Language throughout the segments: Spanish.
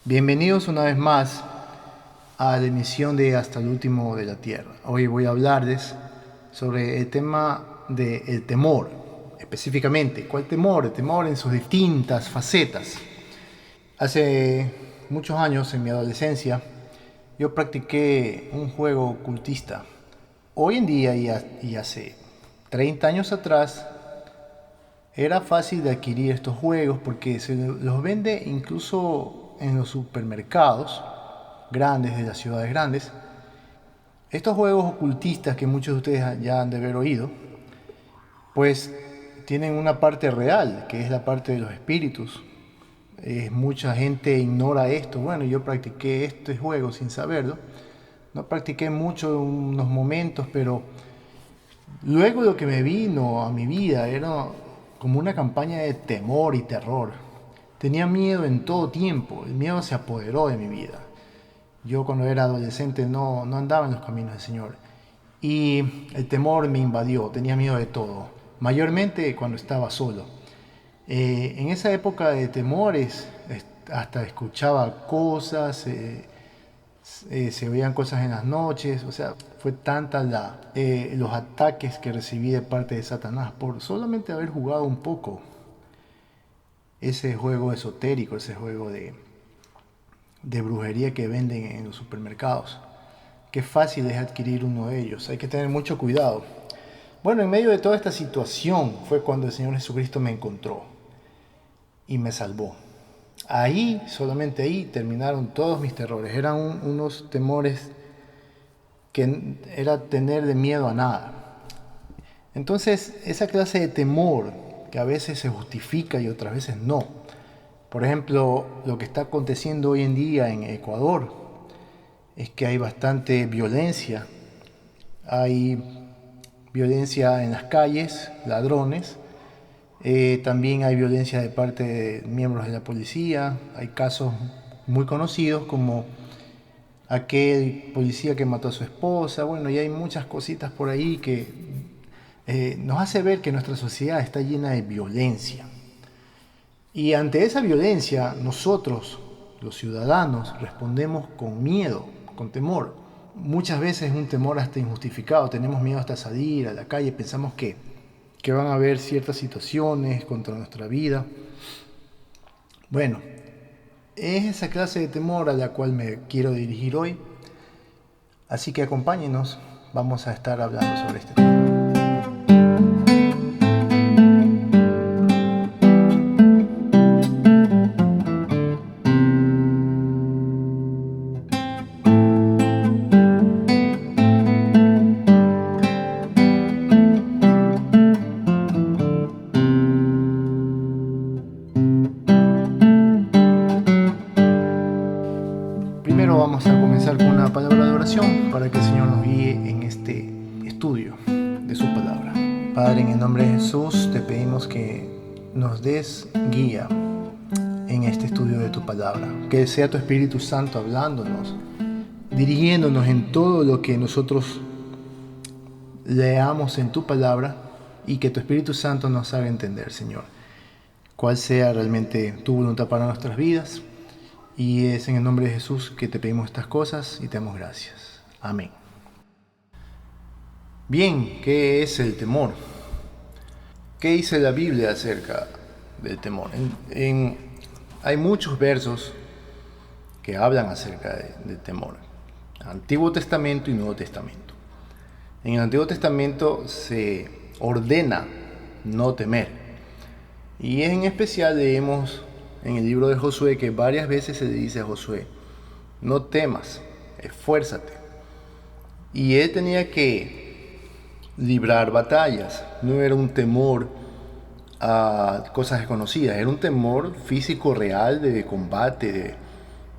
Bienvenidos una vez más a la emisión de Hasta el Último de la Tierra. Hoy voy a hablarles sobre el tema del temor, específicamente. ¿Cuál temor? El temor en sus distintas facetas. Hace muchos años, en mi adolescencia, yo practiqué un juego ocultista. Hoy en día y hace 30 años atrás, era fácil de adquirir estos juegos porque se los vende incluso en los supermercados grandes de las ciudades grandes. Estos juegos ocultistas que muchos de ustedes ya han de haber oído, pues tienen una parte real, que es la parte de los espíritus. Mucha gente ignora esto. Bueno, yo practiqué este juego sin saberlo. No practiqué mucho en unos momentos, pero luego lo que me vino a mi vida era como una campaña de temor y terror. Tenía miedo en todo tiempo, el miedo se apoderó de mi vida. Yo cuando era adolescente no andaba en los caminos del Señor y el temor me invadió, tenía miedo de todo, mayormente cuando estaba solo. En esa época de temores hasta escuchaba cosas, se oían cosas en las noches, o sea, fue tanta los ataques que recibí de parte de Satanás por solamente haber jugado un poco ese juego esotérico, ese juego de brujería que venden en los supermercados. Qué fácil es adquirir uno de ellos, hay que tener mucho cuidado. Bueno, en medio de toda esta situación fue cuando el Señor Jesucristo me encontró y me salvó. Ahí, solamente ahí, terminaron todos mis terrores. Eran unos temores que era tener de miedo a nada. Entonces, esa clase de temor que a veces se justifica y otras veces no. Por ejemplo, lo que está aconteciendo hoy en día en Ecuador es que hay bastante violencia. Hay violencia en las calles, ladrones. También hay violencia de parte de miembros de la policía. Hay casos muy conocidos como aquel policía que mató a su esposa. Bueno, y hay muchas cositas por ahí que nos hace ver que nuestra sociedad está llena de violencia. Y ante esa violencia, nosotros, los ciudadanos, respondemos con miedo, con temor. Muchas veces un temor hasta injustificado. Tenemos miedo hasta salir a la calle. Pensamos que van a haber ciertas situaciones contra nuestra vida. Bueno, es esa clase de temor a la cual me quiero dirigir hoy. Así que acompáñenos, vamos a estar hablando sobre este tema. Primero vamos a comenzar con una palabra de oración para que el Señor nos guíe en este estudio de su palabra. Padre, en el nombre de Jesús te pedimos que nos des guía en este estudio de tu palabra. Que sea tu Espíritu Santo hablándonos, dirigiéndonos en todo lo que nosotros leamos en tu palabra y que tu Espíritu Santo nos haga entender, Señor, cuál sea realmente tu voluntad para nuestras vidas. Y es en el nombre de Jesús que te pedimos estas cosas y te damos gracias. Amén. Bien, ¿qué es el temor? ¿Qué dice la Biblia acerca del temor? Hay muchos versos que hablan acerca del temor. Antiguo Testamento y Nuevo Testamento. En el Antiguo Testamento se ordena no temer. Y en especial leemos en el libro de Josué que varias veces se le dice a Josué: no temas, esfuérzate. Y él tenía que librar batallas. No era un temor a cosas desconocidas, era un temor físico real de combate,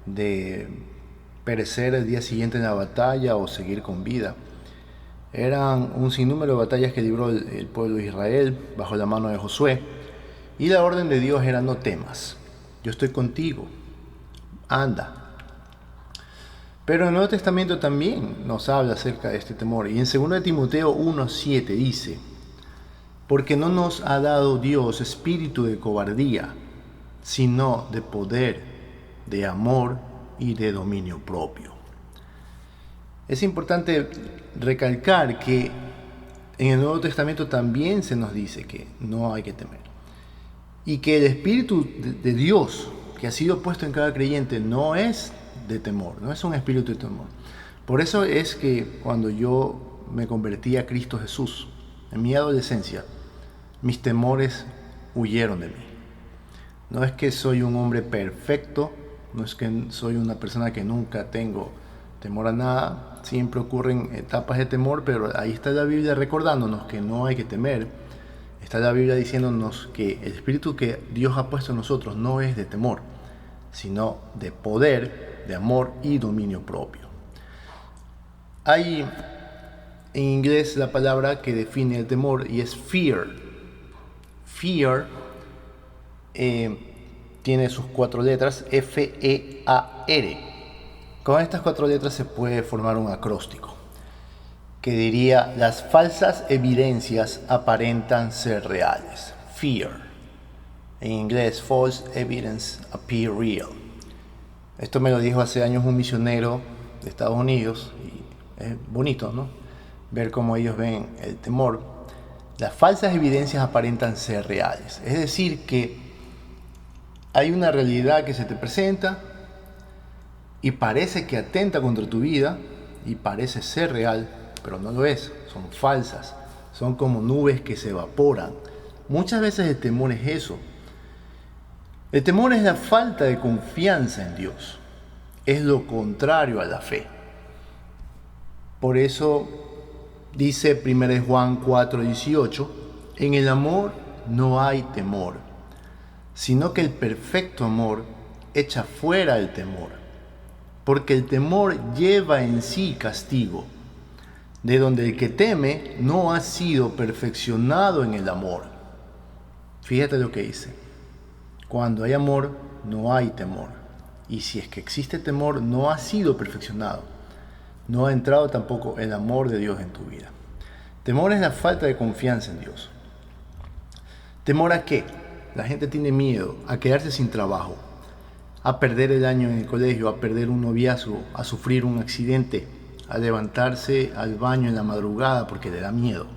de perecer el día siguiente en la batalla o seguir con vida. Eran un sinnúmero de batallas que libró el pueblo de Israel bajo la mano de Josué. Y la orden de Dios era: no temas, yo estoy contigo, anda. Pero el Nuevo Testamento también nos habla acerca de este temor. Y en 2 Timoteo 1:7 dice: porque no nos ha dado Dios espíritu de cobardía, sino de poder, de amor y de dominio propio. Es importante recalcar que en el Nuevo Testamento también se nos dice que no hay que temer. Y que el Espíritu de Dios que ha sido puesto en cada creyente no es de temor, no es un espíritu de temor. Por eso es que cuando yo me convertí a Cristo Jesús, en mi adolescencia, mis temores huyeron de mí. No es que soy un hombre perfecto, no es que soy una persona que nunca tengo temor a nada, siempre ocurren etapas de temor, pero ahí está la Biblia recordándonos que no hay que temer. Está la Biblia diciéndonos que el espíritu que Dios ha puesto en nosotros no es de temor, sino de poder, de amor y dominio propio. Hay en inglés la palabra que define el temor y es fear. Fear tiene sus 4 letras, F-E-A-R. Con estas 4 letras se puede formar un acróstico que diría: las falsas evidencias aparentan ser reales. Fear. En inglés, false evidence appear real. Esto me lo dijo hace años un misionero de Estados Unidos y es bonito, ¿no? Ver cómo ellos ven el temor. Las falsas evidencias aparentan ser reales. Es decir, que hay una realidad que se te presenta y parece que atenta contra tu vida y parece ser real, pero no lo es, son falsas, son como nubes que se evaporan. Muchas veces el temor es eso. El temor es la falta de confianza en Dios, es lo contrario a la fe. Por eso dice 1 Juan 4:18, en el amor no hay temor, sino que el perfecto amor echa fuera el temor, porque el temor lleva en sí castigo, de donde el que teme no ha sido perfeccionado en el amor. Fíjate lo que dice: cuando hay amor no hay temor, y si es que existe temor no ha sido perfeccionado, no ha entrado tampoco el amor de Dios en tu vida. Temor es la falta de confianza en Dios. ¿Temor a qué? La gente tiene miedo a quedarse sin trabajo, a perder el año en el colegio, a perder un noviazgo, a sufrir un accidente, a levantarse al baño en la madrugada porque le da miedo,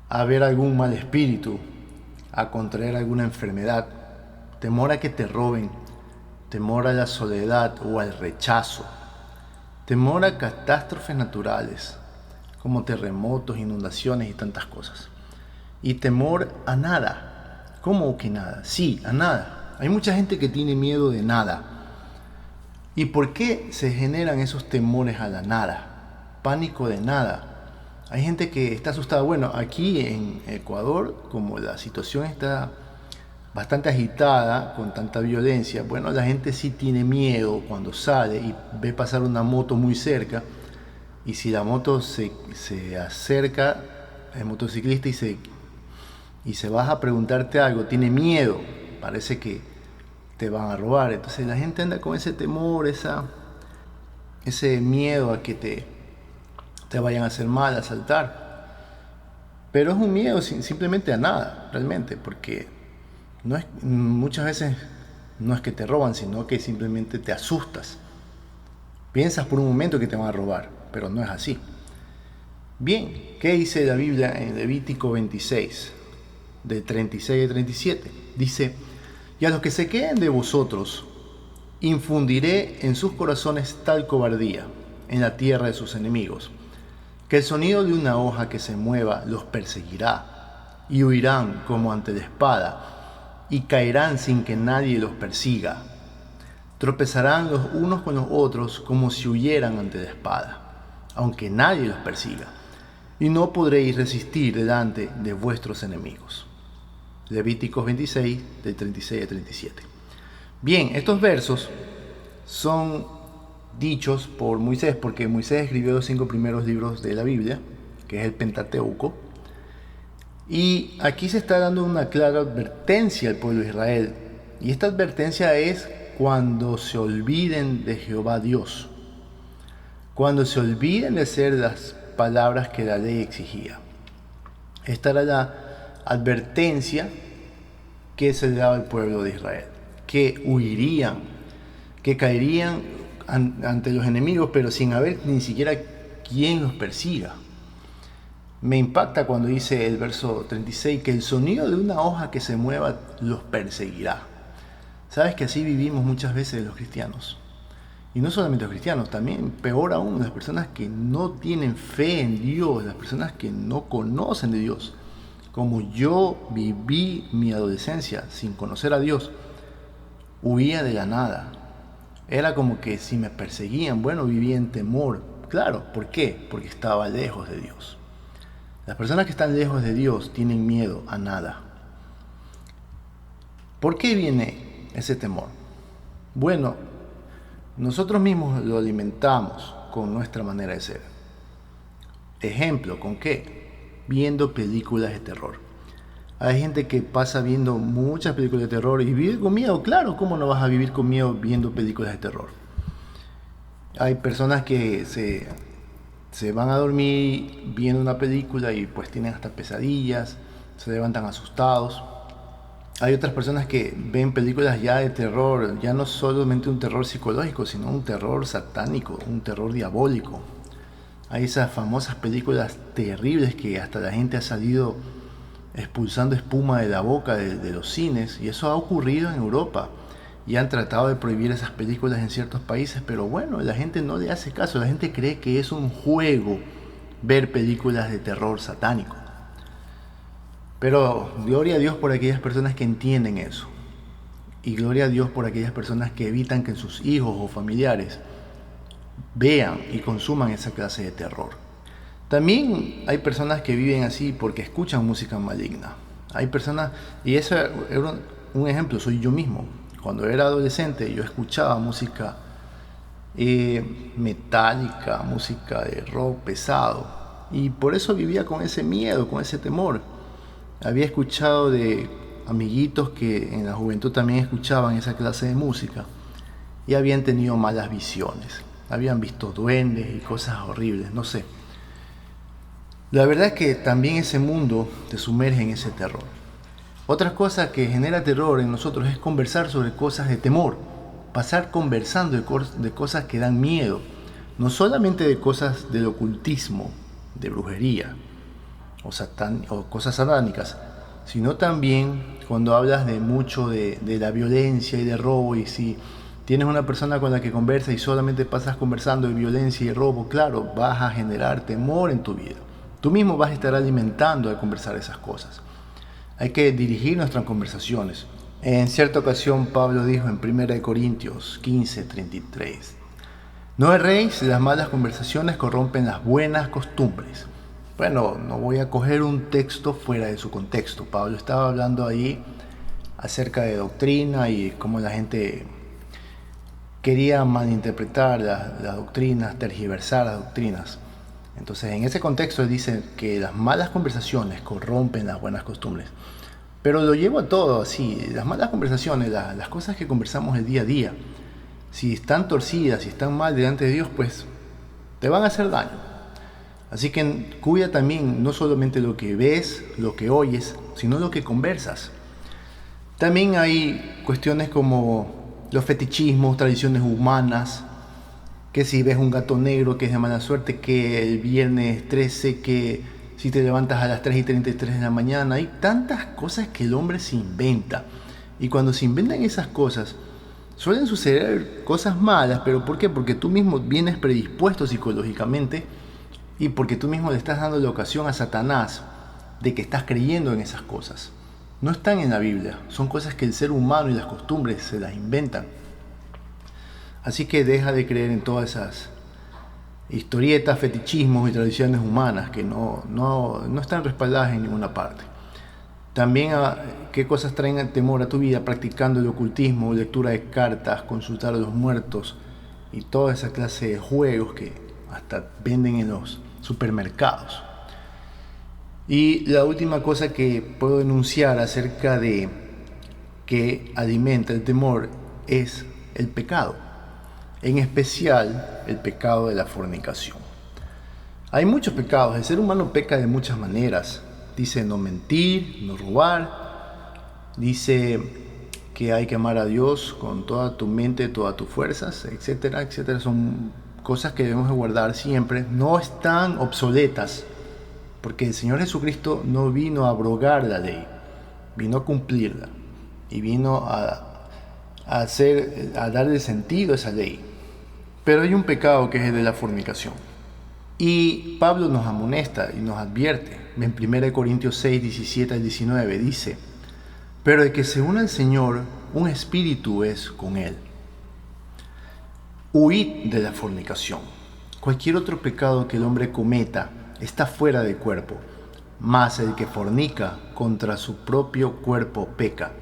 a ver algún mal espíritu, a contraer alguna enfermedad, temor a que te roben, temor a la soledad o al rechazo, temor a catástrofes naturales como terremotos, inundaciones y tantas cosas. Y temor a nada. ¿Cómo que nada? Sí, a nada. Hay mucha gente que tiene miedo de nada. ¿Y por qué se generan esos temores a la nada? Pánico de nada. Hay gente que está asustada. Bueno, aquí en Ecuador, como la situación está bastante agitada, con tanta violencia, bueno, la gente sí tiene miedo cuando sale y ve pasar una moto muy cerca. Y si la moto se acerca, el motociclista, y se baja a preguntarte algo, tiene miedo, parece que te van a robar. Entonces la gente anda con ese temor, ese miedo a que te vayan a hacer mal, a asaltar. Pero es un miedo simplemente a nada, realmente, porque muchas veces no es que te roban, sino que simplemente te asustas. Piensas por un momento que te van a robar, pero no es así. Bien, ¿qué dice la Biblia en Levítico 26, del 36 al 37? Dice: y a los que se queden de vosotros, infundiré en sus corazones tal cobardía en la tierra de sus enemigos, que el sonido de una hoja que se mueva los perseguirá, y huirán como ante la espada, y caerán sin que nadie los persiga. Tropezarán los unos con los otros como si huyeran ante la espada, aunque nadie los persiga, y no podréis resistir delante de vuestros enemigos. Levíticos 26, del 36 al 37. Bien, estos versos son dichos por Moisés, porque Moisés escribió los 5 primeros libros de la Biblia, que es el Pentateuco, y aquí se está dando una clara advertencia al pueblo de Israel, y esta advertencia es cuando se olviden de Jehová Dios, cuando se olviden de hacer las palabras que la ley exigía. Esta era la advertencia que se le daba al pueblo de Israel, que huirían. que caerían ante los enemigos, pero sin haber ni siquiera quien los persiga. Me impacta cuando dice el verso 36 que el sonido de una hoja que se mueva los perseguirá. Sabes que así vivimos muchas veces los cristianos. Y no solamente los cristianos, también peor aún las personas que no tienen fe en Dios, las personas que no conocen de Dios. Como yo viví mi adolescencia sin conocer a Dios, huía de la nada. Era como que si me perseguían, bueno, vivía en temor. Claro, ¿por qué? Porque estaba lejos de Dios. Las personas que están lejos de Dios tienen miedo a nada. ¿Por qué viene ese temor? Bueno, nosotros mismos lo alimentamos con nuestra manera de ser. Ejemplo, ¿con qué? Viendo películas de terror. Hay gente que pasa viendo muchas películas de terror y vive con miedo. Claro, ¿cómo no vas a vivir con miedo viendo películas de terror? Hay personas que se van a dormir viendo una película y pues tienen hasta pesadillas, se levantan asustados. Hay otras personas que ven películas ya de terror, ya no solamente un terror psicológico, sino un terror satánico, un terror diabólico. Hay esas famosas películas terribles que hasta la gente ha salido expulsando espuma de la boca de los cines, y eso ha ocurrido en Europa. Y han tratado de prohibir esas películas en ciertos países, pero bueno, la gente no le hace caso, la gente cree que es un juego ver películas de terror satánico. Pero gloria a Dios por aquellas personas que entienden eso. Y gloria a Dios por aquellas personas que evitan que sus hijos o familiares vean y consuman esa clase de terror. También hay personas que viven así porque escuchan música maligna. Hay personas, y eso era un ejemplo, soy yo mismo. Cuando era adolescente yo escuchaba música metálica, música de rock pesado. Y por eso vivía con ese miedo, con ese temor. Había escuchado de amiguitos que en la juventud también escuchaban esa clase de música y habían tenido malas visiones. Habían visto duendes y cosas horribles, no sé. La verdad es que también ese mundo te sumerge en ese terror. Otra cosa que genera terror en nosotros es conversar sobre cosas de temor. Pasar conversando de cosas que dan miedo. No solamente de cosas del ocultismo, de brujería o cosas satánicas, sino también cuando hablas de mucho de la violencia y de robo. Y si tienes una persona con la que conversas y solamente pasas conversando de violencia y robo, claro, vas a generar temor en tu vida. Tú mismo vas a estar alimentando al conversar esas cosas. Hay que dirigir nuestras conversaciones. En cierta ocasión Pablo dijo en 1 Corintios 15:33: no erréis, las malas conversaciones corrompen las buenas costumbres. Bueno, no voy a coger un texto fuera de su contexto. Pablo estaba hablando ahí acerca de doctrina y cómo la gente quería malinterpretar las doctrinas, tergiversar las doctrinas. Entonces, en ese contexto él dice que las malas conversaciones corrompen las buenas costumbres. Pero lo llevo a todo así. Las malas conversaciones, las cosas que conversamos el día a día, si están torcidas, si están mal delante de Dios, pues te van a hacer daño. Así que cuida también no solamente lo que ves, lo que oyes, sino lo que conversas. También hay cuestiones como los fetichismos, tradiciones humanas, que si ves un gato negro que es de mala suerte, que el viernes 13, que si te levantas a las 3:33 de la mañana, hay tantas cosas que el hombre se inventa. Y cuando se inventan esas cosas, suelen suceder cosas malas, pero ¿por qué? Porque tú mismo vienes predispuesto psicológicamente y porque tú mismo le estás dando la ocasión a Satanás de que estás creyendo en esas cosas. No están en la Biblia, son cosas que el ser humano y las costumbres se las inventan. Así que deja de creer en todas esas historietas, fetichismos y tradiciones humanas que no están respaldadas en ninguna parte. También qué cosas traen temor a tu vida: practicando el ocultismo, lectura de cartas, consultar a los muertos y toda esa clase de juegos que hasta venden en los supermercados. Y la última cosa que puedo denunciar acerca de que alimenta el temor es el pecado, en especial el pecado de la fornicación. Hay muchos pecados, el ser humano peca de muchas maneras. Dice no mentir, no robar, dice que hay que amar a Dios con toda tu mente, todas tus fuerzas, etcétera, etcétera. Son cosas que debemos de guardar siempre. No están obsoletas, porque el Señor Jesucristo no vino a abrogar la ley, vino a cumplirla y vino a darle sentido a esa ley. Pero hay un pecado que es el de la fornicación. Y Pablo nos amonesta y nos advierte. En 1 Corintios 6, 17 al 19 dice: pero el que se une al Señor, un espíritu es con Él. Huid de la fornicación. Cualquier otro pecado que el hombre cometa está fuera del cuerpo, mas el que fornica contra su propio cuerpo peca.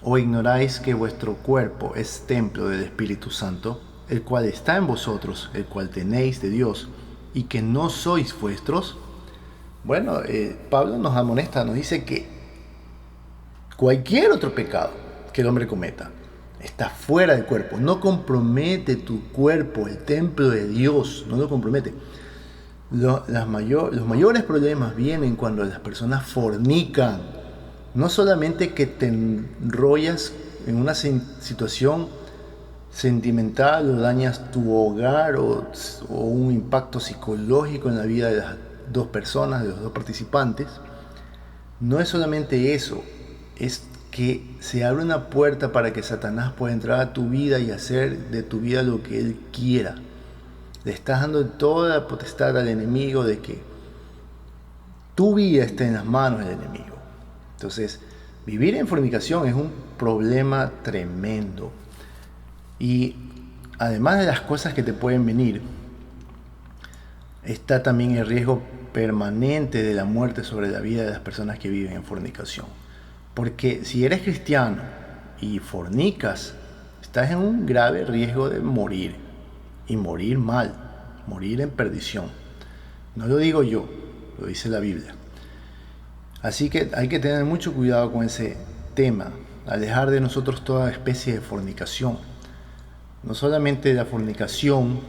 ¿O ignoráis que vuestro cuerpo es templo del Espíritu Santo, el cual está en vosotros, el cual tenéis de Dios, y que no sois vuestros? Bueno, Pablo nos amonesta, nos dice que cualquier otro pecado que el hombre cometa está fuera del cuerpo, no compromete tu cuerpo, el templo de Dios, no lo compromete. Los mayores problemas vienen cuando las personas fornican. No solamente que te enrollas en una situación sentimental o dañas tu hogar o un impacto psicológico en la vida de las dos personas, de los dos participantes. No es solamente eso, es que se abre una puerta para que Satanás pueda entrar a tu vida y hacer de tu vida lo que él quiera. Le estás dando toda la potestad al enemigo de que tu vida esté en las manos del enemigo. Entonces, vivir en fornicación es un problema tremendo. Y además de las cosas que te pueden venir, está también el riesgo permanente de la muerte sobre la vida de las personas que viven en fornicación. Porque si eres cristiano y fornicas, estás en un grave riesgo de morir, y morir mal, morir en perdición. No lo digo yo, lo dice la Biblia. Así que hay que tener mucho cuidado con ese tema, alejar de nosotros toda especie de fornicación. No solamente la fornicación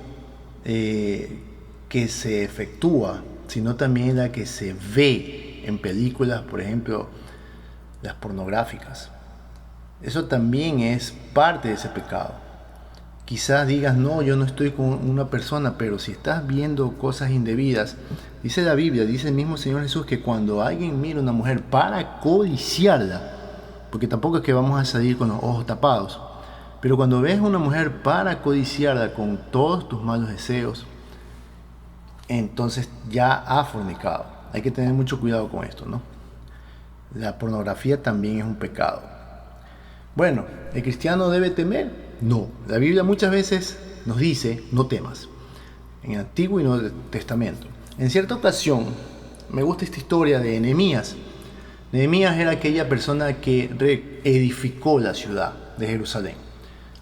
que se efectúa, sino también la que se ve en películas, por ejemplo, las pornográficas. Eso también es parte de ese pecado. Quizás digas, no, yo no estoy con una persona, pero si estás viendo cosas indebidas, dice la Biblia, dice el mismo Señor Jesús, que cuando alguien mira a una mujer para codiciarla, porque tampoco es que vamos a salir con los ojos tapados, pero cuando ves a una mujer para codiciarla con todos tus malos deseos, entonces ya ha fornicado. Hay que tener mucho cuidado con esto, ¿no? La pornografía también es un pecado. Bueno, ¿el cristiano debe temer? No. La Biblia muchas veces nos dice, no temas. En el Antiguo y Nuevo Testamento. En cierta ocasión, me gusta esta historia de Nehemías. Nehemías era aquella persona que reedificó la ciudad de Jerusalén.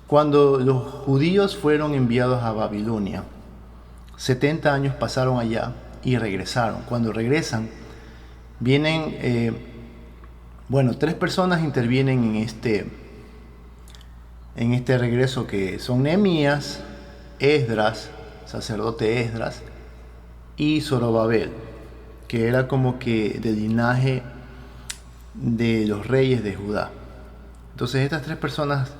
Cuando los judíos fueron enviados a Babilonia, 70 años pasaron allá y regresaron. Cuando regresan, vienen, tres personas intervienen en este regreso, que son Nehemías, Esdras, sacerdote Esdras, y Zorobabel, que era como que del linaje de los reyes de Judá. Entonces estas tres personas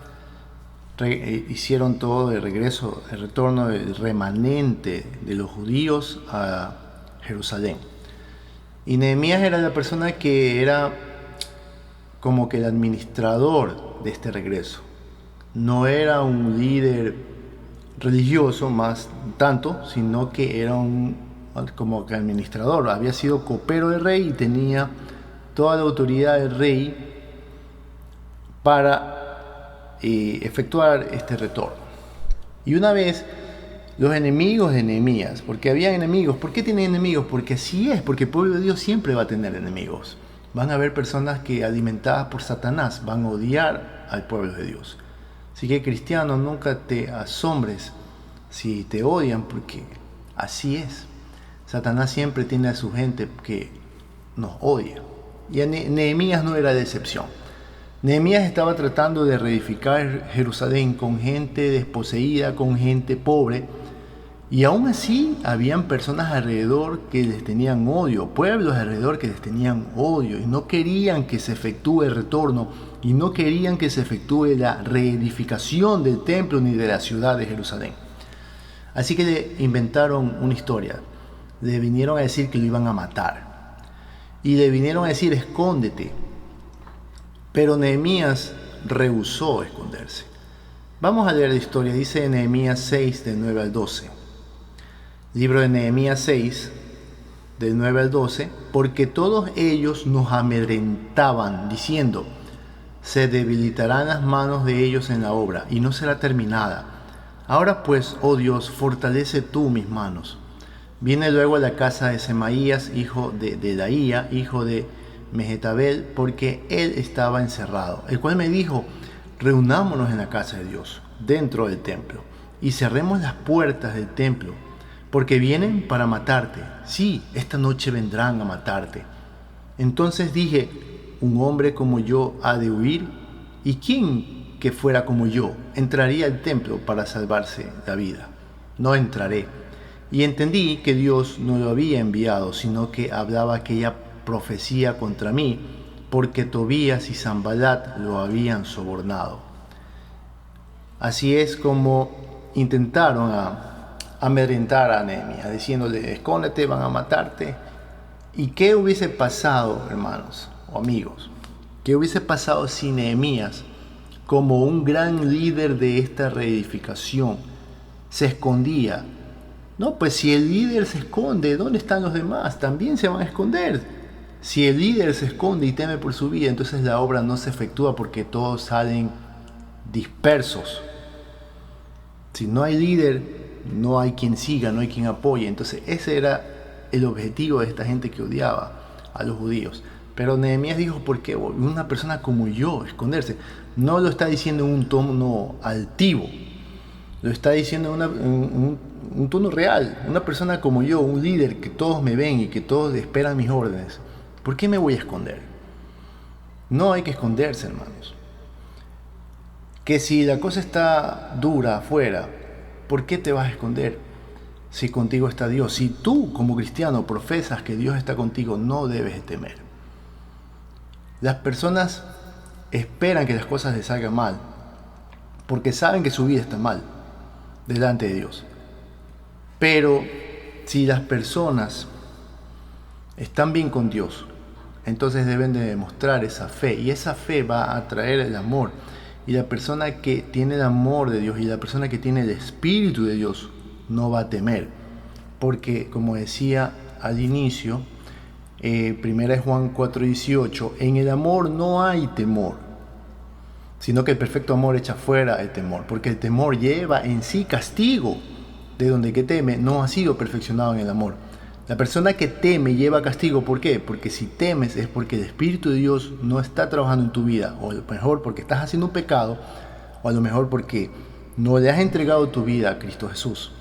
hicieron todo el regreso, el retorno del remanente de los judíos a Jerusalén. Y Nehemías era la persona que era como que el administrador de este regreso. No era un líder religioso más tanto, sino que era como que administrador. Había sido copero del rey y tenía toda la autoridad del rey para efectuar este retorno. Y una vez los enemigos de Nehemías, porque había enemigos. ¿Por qué tienen enemigos? Porque así es, porque el pueblo de Dios siempre va a tener enemigos. Van a haber personas que, alimentadas por Satanás, van a odiar al pueblo de Dios. Así que, cristiano, nunca te asombres si te odian, porque así es. Satanás siempre tiene a su gente que nos odia. Y Nehemías no era de excepción. Nehemías estaba tratando de reedificar Jerusalén con gente desposeída, con gente pobre, y aún así habían personas alrededor que les tenían odio, pueblos alrededor que les tenían odio y no querían que se efectúe el retorno y no querían que se efectúe la reedificación del templo ni de la ciudad de Jerusalén. Así que le inventaron una historia. Le vinieron a decir que lo iban a matar. Y le vinieron a decir, escóndete. Pero Nehemías rehusó esconderse. Vamos a leer la historia. Dice Nehemías 6, del 9 al 12. Libro de Nehemías 6, del 9 al 12. Porque todos ellos nos amedrentaban, diciendo, se debilitarán las manos de ellos en la obra, y no será terminada. Ahora pues, oh Dios, fortalece tú mis manos. Viene luego a la casa de Semaías, hijo de Delaía, hijo de Mehetabel, porque él estaba encerrado, el cual me dijo, reunámonos en la casa de Dios, dentro del templo, y cerremos las puertas del templo, porque vienen para matarte. Sí, esta noche vendrán a matarte. Entonces dije, un hombre como yo ha de huir, ¿y quién que fuera como yo entraría al templo para salvarse la vida? No entraré. Y entendí que Dios no lo había enviado, sino que hablaba aquella profecía contra mí, porque Tobías y Sanballat lo habían sobornado. Así es como intentaron amedrentar a Nehemías, diciéndole, escóndete, van a matarte. ¿Y qué hubiese pasado, hermanos o amigos? ¿Qué hubiese pasado si Nehemías, como un gran líder de esta reedificación, se escondía? No, pues si el líder se esconde, ¿dónde están los demás? También se van a esconder. Si el líder se esconde y teme por su vida, entonces la obra no se efectúa porque todos salen dispersos. Si no hay líder, no hay quien siga, no hay quien apoye. Entonces ese era el objetivo de esta gente que odiaba a los judíos. Pero Nehemías dijo, ¿por qué una persona como yo esconderse? No lo está diciendo en un tono altivo, lo está diciendo en un tono real. Una persona como yo, un líder que todos me ven y que todos esperan mis órdenes, ¿por qué me voy a esconder? No hay que esconderse, hermanos. Que si la cosa está dura afuera, ¿por qué te vas a esconder si contigo está Dios? Si tú como cristiano profesas que Dios está contigo, no debes de temer. Las personas esperan que las cosas les salgan mal, porque saben que su vida está mal delante de Dios. Pero si las personas están bien con Dios, entonces deben de demostrar esa fe, y esa fe va a atraer el amor. Y la persona que tiene el amor de Dios y la persona que tiene el Espíritu de Dios no va a temer, porque como decía al inicio, 1 Juan 4:18, en el amor no hay temor, sino que el perfecto amor echa fuera el temor, porque el temor lleva en sí castigo, de donde el que teme no ha sido perfeccionado en el amor. La persona que teme lleva castigo, ¿por qué? Porque si temes es porque el Espíritu de Dios no está trabajando en tu vida, o a lo mejor porque estás haciendo un pecado, o a lo mejor porque no le has entregado tu vida a Cristo Jesús,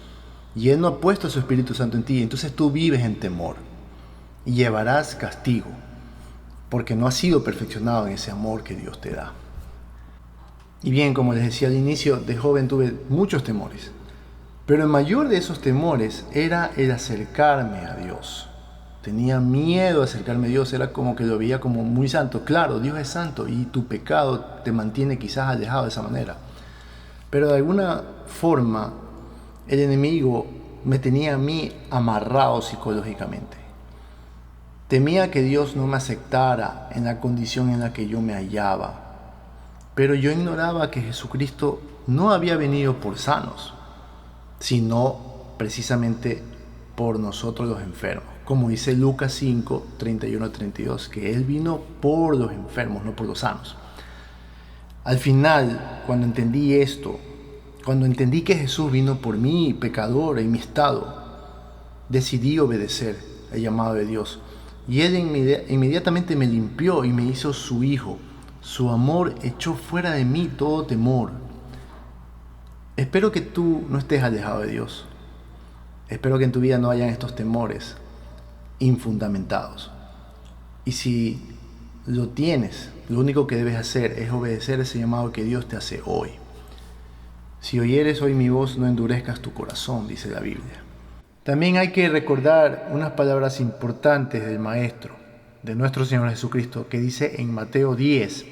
y Él no ha puesto su Espíritu Santo en ti, entonces tú vives en temor, y llevarás castigo, porque no has sido perfeccionado en ese amor que Dios te da. Y bien, como les decía al inicio, de joven tuve muchos temores. Pero el mayor de esos temores era el acercarme a Dios. Tenía miedo de acercarme a Dios, era como que lo veía como muy santo. Claro, Dios es santo y tu pecado te mantiene quizás alejado de esa manera. Pero de alguna forma el enemigo me tenía a mí amarrado psicológicamente. Temía que Dios no me aceptara en la condición en la que yo me hallaba. Pero yo ignoraba que Jesucristo no había venido por sanos, sino precisamente por nosotros los enfermos. Como dice Lucas 5, 31-32, que Él vino por los enfermos, no por los sanos. Al final, cuando entendí esto, cuando entendí que Jesús vino por mí, pecador, en mi estado, decidí obedecer el llamado de Dios. Y Él inmediatamente me limpió y me hizo su hijo. Su amor echó fuera de mí todo temor. Espero que tú no estés alejado de Dios. Espero que en tu vida no hayan estos temores infundamentados. Y si lo tienes, lo único que debes hacer es obedecer ese llamado que Dios te hace hoy. Si oyeres hoy mi voz, no endurezcas tu corazón, dice la Biblia. También hay que recordar unas palabras importantes del Maestro, de nuestro Señor Jesucristo, que dice en Mateo 10,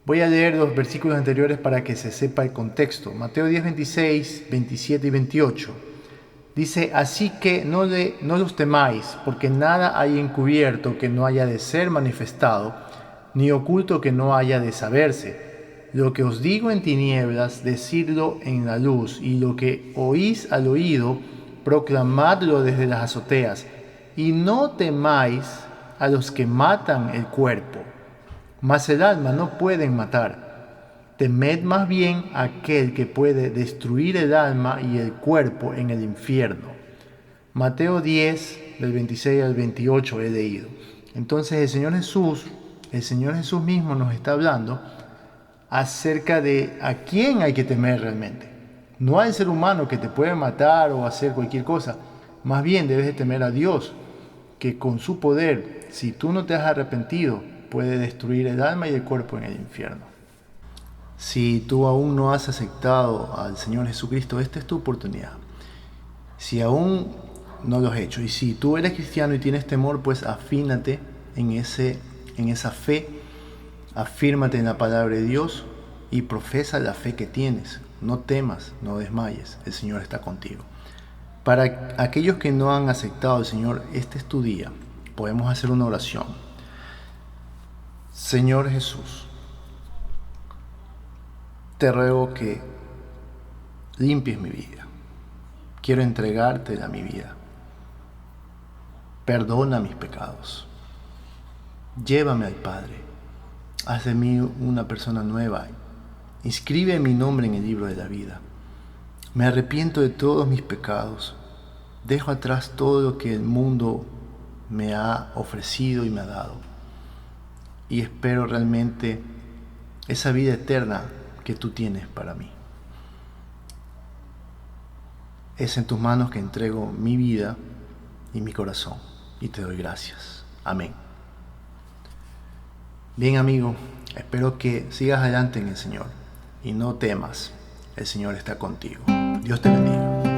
Voy a leer los versículos anteriores para que se sepa el contexto. Mateo 10, 26, 27 y 28. Dice, así que no los temáis, porque nada hay encubierto que no haya de ser manifestado, ni oculto que no haya de saberse. Lo que os digo en tinieblas, decidlo en la luz, y lo que oís al oído, proclamadlo desde las azoteas. Y no temáis a los que matan el cuerpo, mas el alma no pueden matar. Temed más bien a aquel que puede destruir el alma y el cuerpo en el infierno. Mateo 10, del 26 al 28 he leído. Entonces el Señor Jesús mismo nos está hablando acerca de a quién hay que temer realmente. No al ser humano que te puede matar o hacer cualquier cosa. Más bien debes de temer a Dios, que con su poder, si tú no te has arrepentido, puede destruir el alma y el cuerpo en el infierno. Si tú aún no has aceptado al Señor Jesucristo, esta es tu oportunidad. Si aún no lo has hecho, y si tú eres cristiano y tienes temor, pues afínate en esa fe, afírmate en la palabra de Dios y profesa la fe que tienes. No temas, no desmayes, el Señor está contigo. Para aquellos que no han aceptado al Señor, este es tu día. Podemos hacer una oración. Señor Jesús, te ruego que limpies mi vida. Quiero entregarte a mi vida. Perdona mis pecados. Llévame al Padre. Haz de mí una persona nueva. Inscribe mi nombre en el libro de la vida. Me arrepiento de todos mis pecados. Dejo atrás todo lo que el mundo me ha ofrecido y me ha dado. Y espero realmente esa vida eterna que tú tienes para mí. Es en tus manos que entrego mi vida y mi corazón. Y te doy gracias. Amén. Bien, amigo, espero que sigas adelante en el Señor. Y no temas, el Señor está contigo. Dios te bendiga.